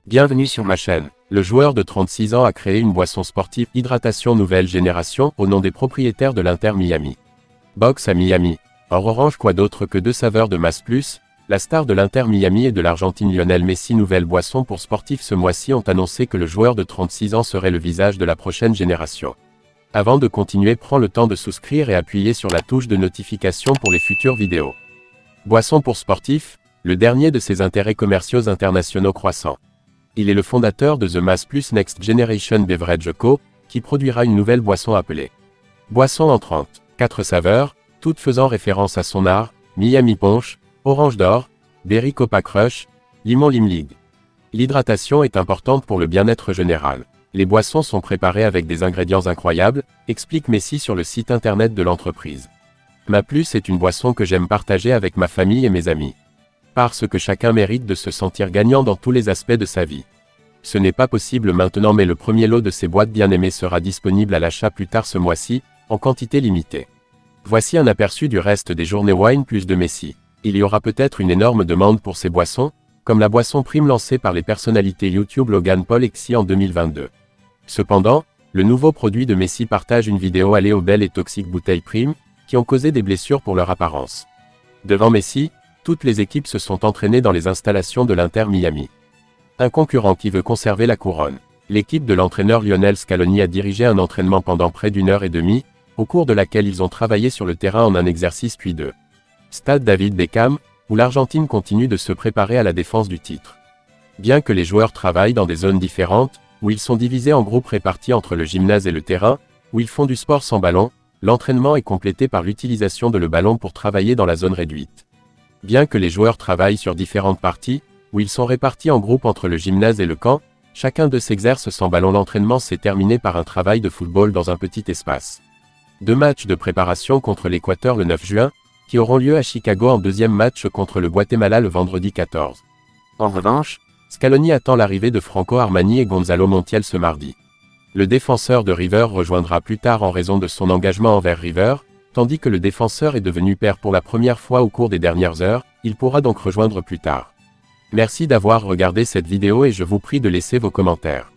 Bienvenue sur ma chaîne. Le joueur de 36 ans a créé une boisson sportive hydratation nouvelle génération au nom des propriétaires de l'Inter Miami. Box à Miami. Or orange, quoi d'autre que deux saveurs de masse plus. La star de l'Inter Miami et de l'Argentine Lionel Messi, nouvelle boisson pour sportifs ce mois-ci, ont annoncé que le joueur de 36 ans serait le visage de la prochaine génération. Avant de continuer, prends le temps de souscrire et appuyer sur la touche de notification pour les futures vidéos. Boisson pour sportifs, le dernier de ses intérêts commerciaux internationaux croissants. Il est le fondateur de The Mass Plus Next Generation Beverage Co., qui produira une nouvelle boisson appelée boisson en 34 saveurs, toutes faisant référence à son art: Miami Punch, Orange d'Or, Berry Copa Crush, Limon Lim League. L'hydratation est importante pour le bien-être général. Les boissons sont préparées avec des ingrédients incroyables, explique Messi sur le site internet de l'entreprise. Ma Plus est une boisson que j'aime partager avec ma famille et mes amis. Parce que chacun mérite de se sentir gagnant dans tous les aspects de sa vie. Ce n'est pas possible maintenant, mais le premier lot de ces boîtes bien aimées sera disponible à l'achat plus tard ce mois-ci, en quantité limitée. Voici un aperçu du reste des journées Wine Plus de Messi. Il y aura peut-être une énorme demande pour ces boissons, comme la boisson Prime lancée par les personnalités YouTube Logan Paul et Xi en 2022. Cependant, le nouveau produit de Messi partage une vidéo allée aux belles et toxiques bouteilles Prime, qui ont causé des blessures pour leur apparence. Devant Messi, toutes les équipes se sont entraînées dans les installations de l'Inter Miami. Un concurrent qui veut conserver la couronne. L'équipe de l'entraîneur Lionel Scaloni a dirigé un entraînement pendant près d'une heure et demie, au cours de laquelle ils ont travaillé sur le terrain en un exercice puis deux. Stade David Beckham, où l'Argentine continue de se préparer à la défense du titre. Bien que les joueurs travaillent dans des zones différentes, où ils sont divisés en groupes répartis entre le gymnase et le terrain, où ils font du sport sans ballon, l'entraînement est complété par l'utilisation de le ballon pour travailler dans la zone réduite. Bien que les joueurs travaillent sur différentes parties, où ils sont répartis en groupes entre le gymnase et le camp, chacun d'eux s'exerce sans ballon. L'entraînement s'est terminé par un travail de football dans un petit espace. 2 matchs de préparation contre l'Équateur le 9 juin, qui auront lieu à Chicago en deuxième match contre le Guatemala le vendredi 14. En revanche, Scaloni attend l'arrivée de Franco Armani et Gonzalo Montiel ce mardi. Le défenseur de River rejoindra plus tard en raison de son engagement envers River, tandis que le défenseur est devenu père pour la première fois au cours des dernières heures, il pourra donc rejoindre plus tard. Merci d'avoir regardé cette vidéo et je vous prie de laisser vos commentaires.